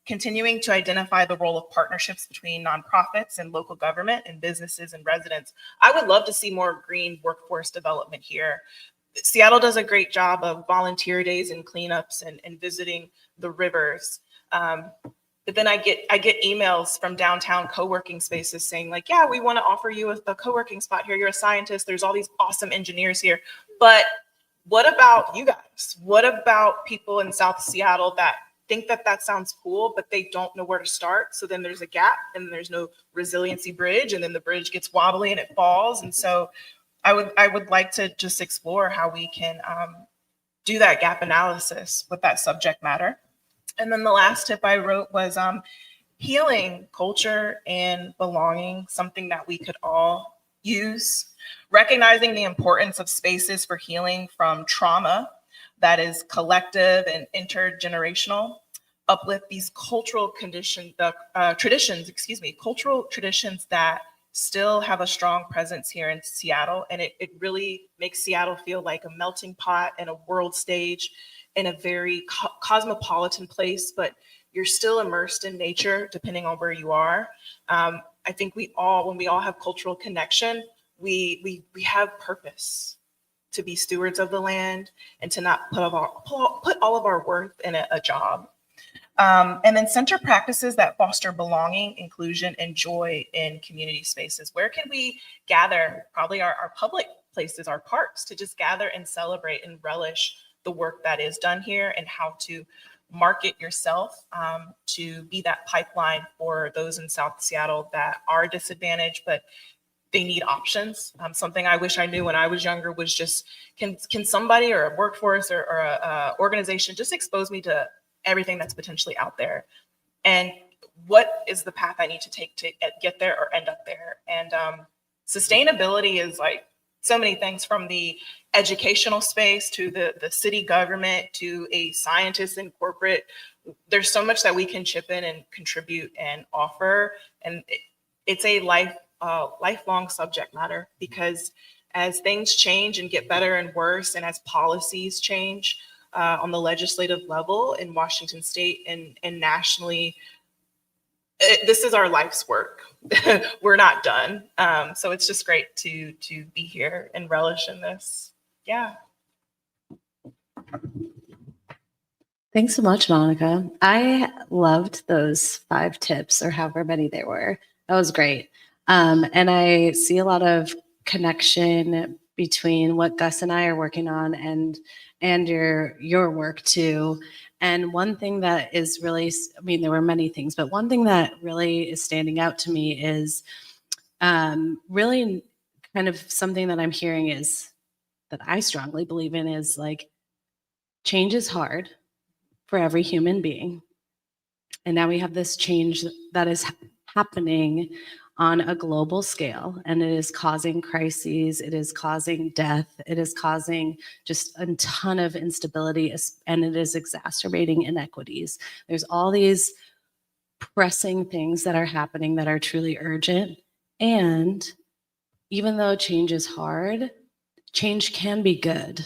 Continuing to identify the role of partnerships between nonprofits and local government and businesses and residents. I would love to see more green workforce development here. Seattle does a great job of volunteer days and cleanups and visiting the rivers. But then I get emails from downtown co-working spaces saying like, yeah, we want to offer you a co-working spot here. You're a scientist. There's all these awesome engineers here. But what about you guys? What about people in South Seattle that think that sounds cool, but they don't know where to start? So then there's a gap and there's no resiliency bridge, and then the bridge gets wobbly and it falls. And so I would like to just explore how we can do that gap analysis with that subject matter. And then the last tip I wrote was healing culture and belonging, something that we could all use. Recognizing the importance of spaces for healing from trauma that is collective and intergenerational. Uplift these cultural traditions that still have a strong presence here in Seattle. And it really makes Seattle feel like a melting pot and a world stage in a very cosmopolitan place, but you're still immersed in nature depending on where you are. I think when we all have cultural connection, we have purpose to be stewards of the land and to not put all of our worth in a job. And then center practices that foster belonging, inclusion, and joy in community spaces. Where can we gather? Probably our public places, our parks, to just gather and celebrate and relish the work that is done here, and how to market yourself to be that pipeline for those in South Seattle that are disadvantaged, but they need options. Something I wish I knew when I was younger was just, can somebody or a workforce or a organization just expose me to everything that's potentially out there? And what is the path I need to take to get there or end up there? And sustainability is like so many things, from the educational space to the city government to a scientist in corporate. There's so much that we can chip in and contribute and offer. And it's a lifelong subject matter, because as things change and get better and worse, and as policies change on the legislative level in Washington State and nationally, this is our life's work. We're not done. So it's just great to be here and relish in this. Yeah. Thanks so much, Monica. I loved those 5 tips or however many there were. That was great. And I see a lot of connection between what Gus and I are working on and your work too. And one thing that is really, I mean, there were many things, but one thing that really is standing out to me is really kind of something that I'm hearing is that I strongly believe in is like change is hard for every human being. And now we have this change that is happening on a global scale, and it is causing crises, it is causing death, it is causing just a ton of instability, and it is exacerbating inequities. There's all these pressing things that are happening that are truly urgent. And even though change is hard, change can be good.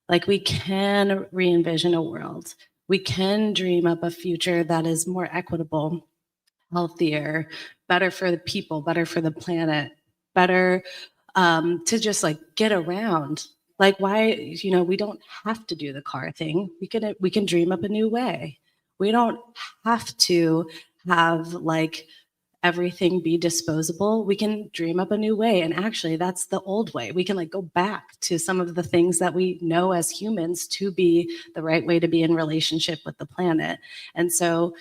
Like we can re-envision a world. We can dream up a future that is more equitable, healthier, better for the people, better for the planet, better to just like get around. Like why, we don't have to do the car thing. We can dream up a new way. We don't have to have like everything be disposable. We can dream up a new way. And actually that's the old way. We can like go back to some of the things that we know as humans to be the right way to be in relationship with the planet. And so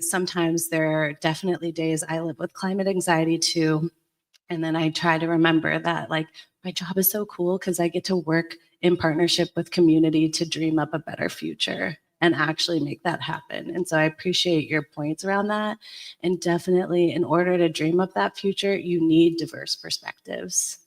sometimes there are definitely days I live with climate anxiety too. And then I try to remember that like my job is so cool because I get to work in partnership with community to dream up a better future and actually make that happen. And so I appreciate your points around that. And definitely in order to dream up that future, you need diverse perspectives.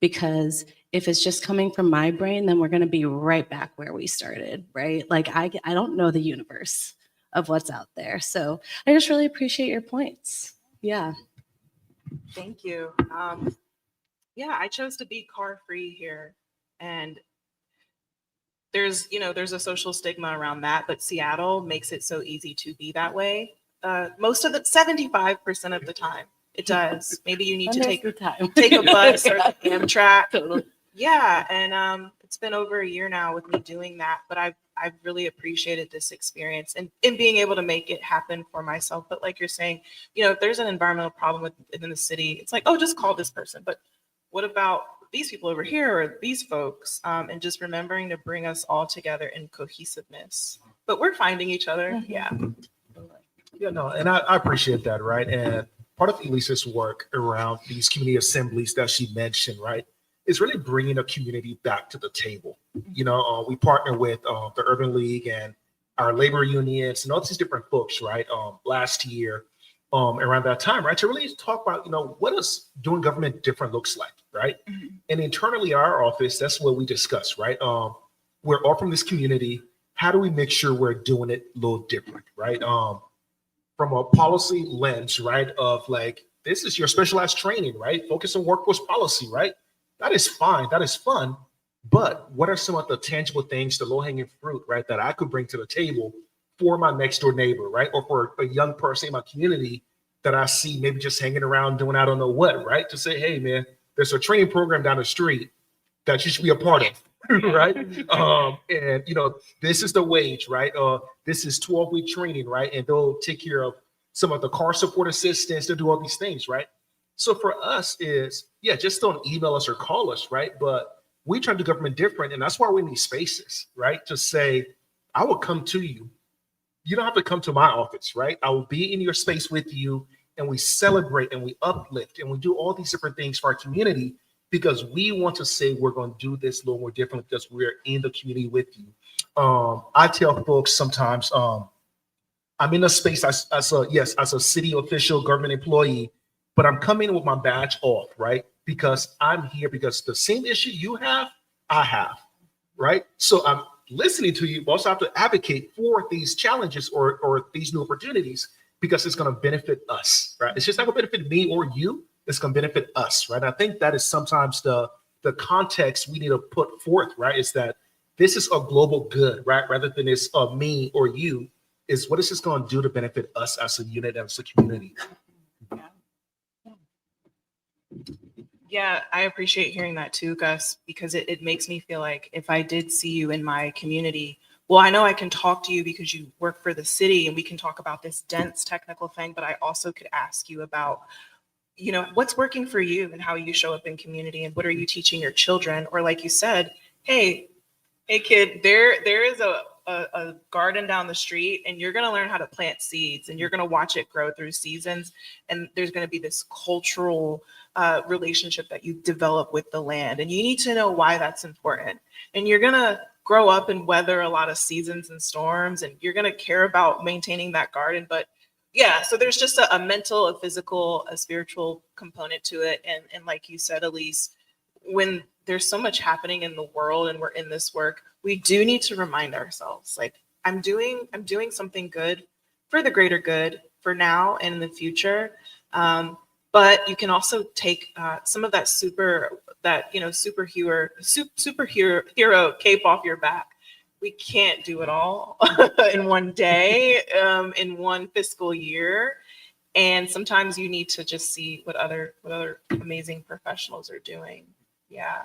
Because if it's just coming from my brain, then we're gonna be right back where we started, right? Like I don't know the universe of what's out there. So I just really appreciate your points. Yeah. Thank you. Yeah, I chose to be car free here. And there's a social stigma around that, but Seattle makes it so easy to be that way. 75% of the time it does. Maybe you need to take a bus or Amtrak. Totally. Yeah. And it's been over a year now with me doing that, but I've really appreciated this experience and being able to make it happen for myself. But like you're saying, if there's an environmental problem within the city, it's like, oh, just call this person. But what about these people over here or these folks, and just remembering to bring us all together in cohesiveness. But we're finding each other. Mm-hmm. Yeah. Yeah, no, and I appreciate that, right? And part of Elise's work around these community assemblies that she mentioned, right, is really bringing a community back to the table. We partner with the Urban League and our labor unions and all these different folks, right, last year around that time, right, to really talk about, what does doing government different looks like, right? Mm-hmm. And internally our office, that's what we discuss, right? We're all from this community. How do we make sure we're doing it a little different, right? From a policy lens, right, of like, this is your specialized training, right? Focus on workforce policy, right? That is fine, that is fun. But what are some of the tangible things, the low-hanging fruit, right, that I could bring to the table for my next door neighbor, right? Or for a young person in my community that I see maybe just hanging around doing I don't know what, right? To say, hey, man, there's a training program down the street that you should be a part of, right? And, this is the wage, right? This is 12-week training, right? And they'll take care of some of the car support assistance. They'll do all these things, right? So for us is, just don't email us or call us, right? But we try to do government different. And that's why we need spaces, right? To say, I will come to you. You don't have to come to my office, right? I will be in your space with you, and we celebrate and we uplift and we do all these different things for our community because we want to say we're going to do this a little more differently because we're in the community with you. I tell folks sometimes I'm in a space as a city official, government employee, but I'm coming with my badge off, right? Because I'm here because the same issue you have, I have, right? So I'm listening to you, but also have to advocate for these challenges or these new opportunities because it's going to benefit us, right? It's just not going to benefit me or you. it's going to benefit us, right? I think that is sometimes the context we need to put forth, right? Is that this is a global good, right? Rather than it's me or you, is what is this going to do to benefit us as a unit, as a community? Yeah, I appreciate hearing that too, Gus, because it makes me feel like if I did see you in my community, well, I know I can talk to you because you work for the city and we can talk about this dense technical thing, but I also could ask you about, you know, what's working for you and how you show up in community and what are you teaching your children? Or like you said, hey kid, there is a garden down the street and you're going to learn how to plant seeds and you're going to watch it grow through seasons. And there's going to be this cultural relationship that you develop with the land. And you need to know why that's important. And you're going to grow up and weather a lot of seasons and storms, and you're going to care about maintaining that garden. But yeah, so there's just a mental, a physical, a spiritual component to it. And like you said, Elise, when there's so much happening in the world and we're in this work, we do need to remind ourselves, like, I'm doing something good for the greater good for now and in the future. But you can also take some of that superhero cape off your back. We can't do it all in one day, in one fiscal year. And sometimes you need to just see what other amazing professionals are doing. Yeah.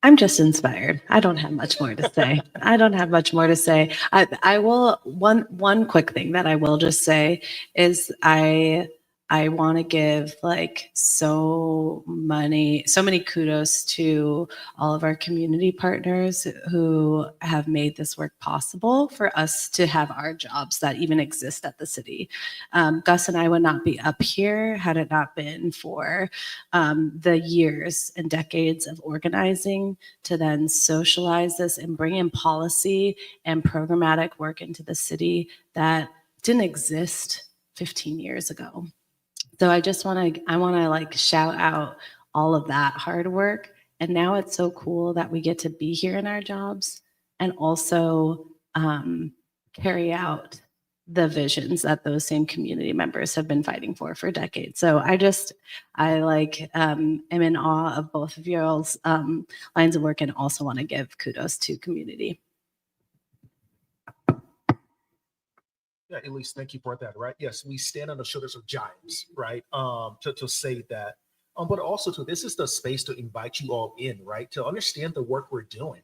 I'm just inspired. I don't have much more to say. I will, one quick thing that I will just say is I want to give like so many kudos to all of our community partners who have made this work possible for us to have our jobs that even exist at the city. Gus and I would not be up here had it not been for the years and decades of organizing to then socialize this and bring in policy and programmatic work into the city that didn't exist 15 years ago. So I want to like shout out all of that hard work. And now it's so cool that we get to be here in our jobs and also carry out the visions that those same community members have been fighting for decades. So I am in awe of both of y'all's lines of work and also want to give kudos to community. Yeah, Elise, thank you for that, right? Yes, we stand on the shoulders of giants, right? To say that. But also, too, this is the space to invite you all in, right? To understand the work we're doing.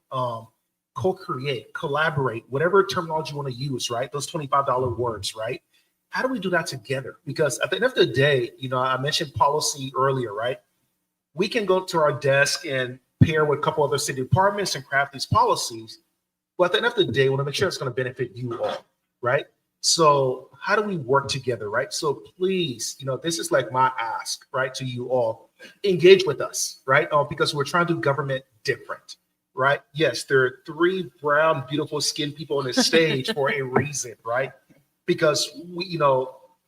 Co-create, collaborate, whatever terminology you want to use, right? Those $25 words, right? How do we do that together? Because at the end of the day, you know, I mentioned policy earlier, right? We can go to our desk and pair with a couple other city departments and craft these policies. But at the end of the day, we want to make sure it's going to benefit you all, right? So how do we work together, right? So please, you know, this is like my ask, right, to you all. Engage with us, right? Because we're trying to do government different, right? Yes, there are 3 brown, beautiful skinned people on this stage for a reason, right? Because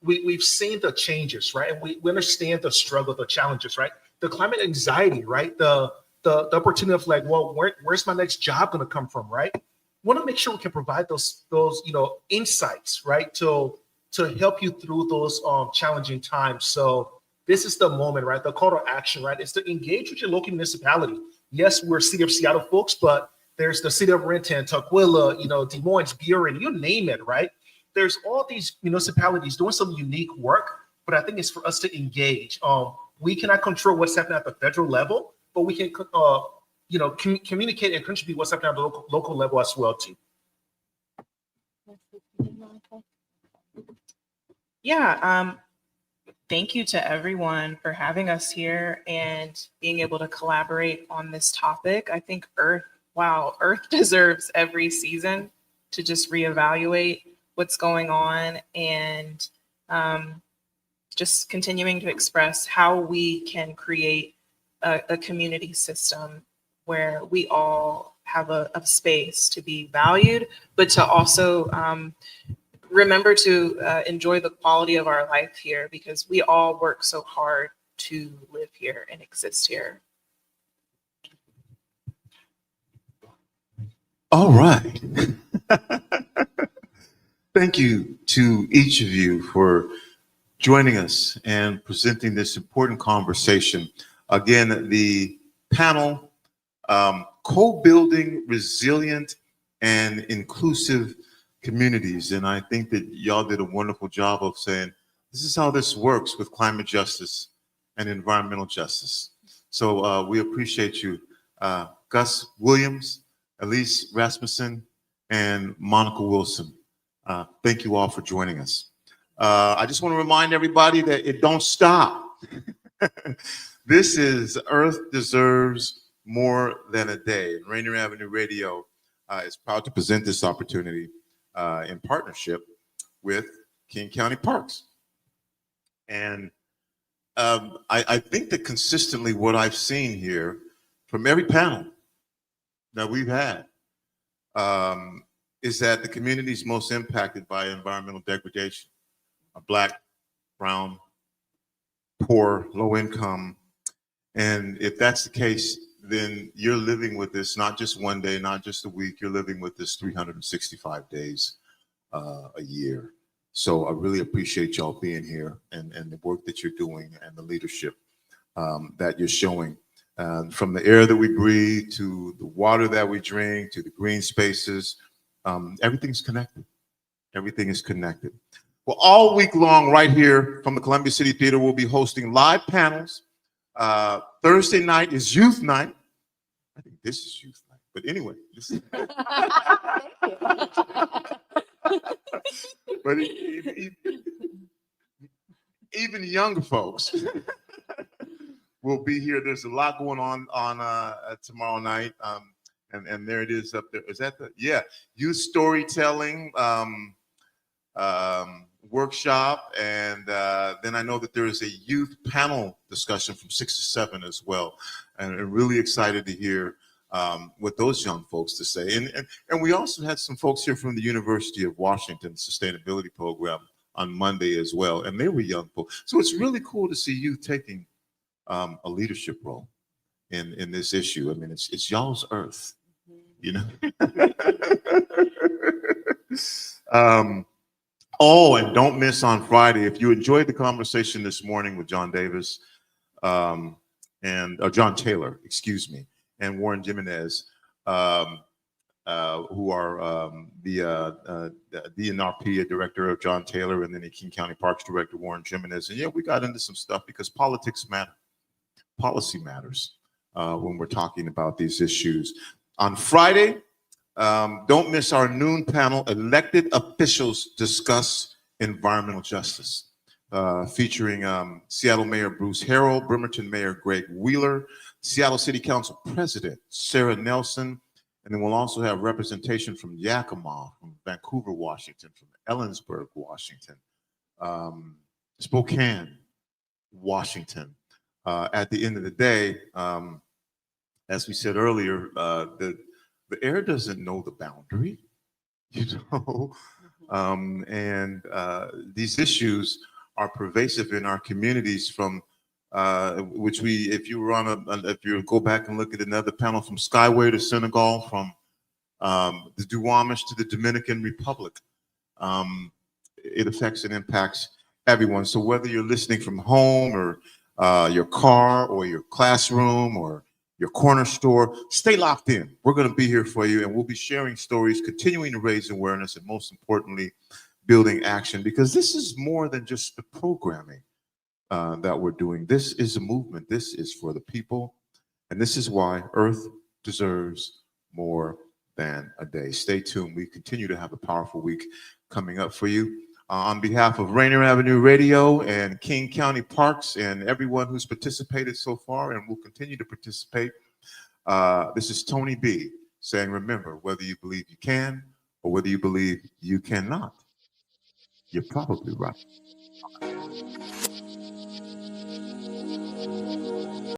we've seen the changes, right? And we understand the struggle, the challenges, right? The climate anxiety, right? The opportunity of like, well, where's my next job going to come from, right? Want to make sure we can provide those insights, right, to help you through those challenging times. So this is the moment, right? The call to action, right? Is to engage with your local municipality. Yes, we're City of Seattle folks, but there's the City of Renton, Tukwila, Des Moines, Buren, you name it, right? There's all these municipalities doing some unique work, but I think it's for us to engage. We cannot control what's happening at the federal level, but we can communicate and contribute what's happening at the local level as well too. Yeah, thank you to everyone for having us here and being able to collaborate on this topic. I think Earth deserves every season to just reevaluate what's going on and just continuing to express how we can create a community system where we all have a space to be valued, but to also remember to enjoy the quality of our life here, because we all work so hard to live here and exist here. All right. Thank you to each of you for joining us and presenting this important conversation. Again, the panel, co-building resilient and inclusive communities. And I think that y'all did a wonderful job of saying, this is how this works with climate justice and environmental justice. So we appreciate you. Gus Williams, Elise Rasmussen, and Monica Wilson. Thank you all for joining us. I just want to remind everybody that it don't stop. This is Earth Deserves More Than a Day. Rainier Avenue Radio is proud to present this opportunity in partnership with King County Parks. And I think that consistently what I've seen here from every panel that we've had is that the communities most impacted by environmental degradation are Black, brown, poor, low income. And if that's the case, then you're living with this not just one day, not just a week, you're living with this 365 days a year. So I really appreciate y'all being here and the work that you're doing and the leadership that you're showing. From the air that we breathe to the water that we drink to the green spaces, everything's connected. Everything is connected. Well, all week long right here from the Columbia City Theater, we'll be hosting live panels. Thursday night is youth night. I think this is youth night, but anyway. But even younger folks will be here. There's a lot going on tomorrow night. And there it is up there. Is that the, yeah, youth storytelling workshop. And then I know that there is a youth panel discussion from 6 to 7 as well. And I'm really excited to hear what those young folks to say. And we also had some folks here from the University of Washington Sustainability Program on Monday as well. And they were young folks. So it's really cool to see youth taking a leadership role in this issue. I mean, it's y'all's earth, you know? Oh, and don't miss on Friday, if you enjoyed the conversation this morning with John Davis and John Taylor, excuse me, and Warren Jimenez, who are the DNRP director of John Taylor, and then the King County Parks director, Warren Jimenez. And yeah, we got into some stuff because politics matter. Policy matters when we're talking about these issues. On Friday, don't miss our noon panel, Elected Officials Discuss Environmental Justice, featuring Seattle Mayor Bruce Harrell, Bremerton Mayor Greg Wheeler, Seattle City Council President Sarah Nelson, and then we'll also have representation from Yakima, from Vancouver, Washington, from Ellensburg, Washington, Spokane, Washington. At the end of the day, as we said earlier, the air doesn't know the boundary, you know, and these issues are pervasive in our communities from which we, if you were on if you go back and look at another panel from Skyway to Senegal, from the Duwamish to the Dominican Republic, it affects and impacts everyone. So whether you're listening from home or your car or your classroom or your corner store, stay locked in. We're going to be here for you, and we'll be sharing stories, continuing to raise awareness, and most importantly, building action, because this is more than just the programming that we're doing. This is a movement. This is for the people, and this is why Earth deserves more than a day. Stay tuned. We continue to have a powerful week coming up for you. On behalf of Rainier Avenue Radio and King County Parks and everyone who's participated so far and will continue to participate, this is Tony B saying, remember, whether you believe you can or whether you believe you cannot, you're probably right.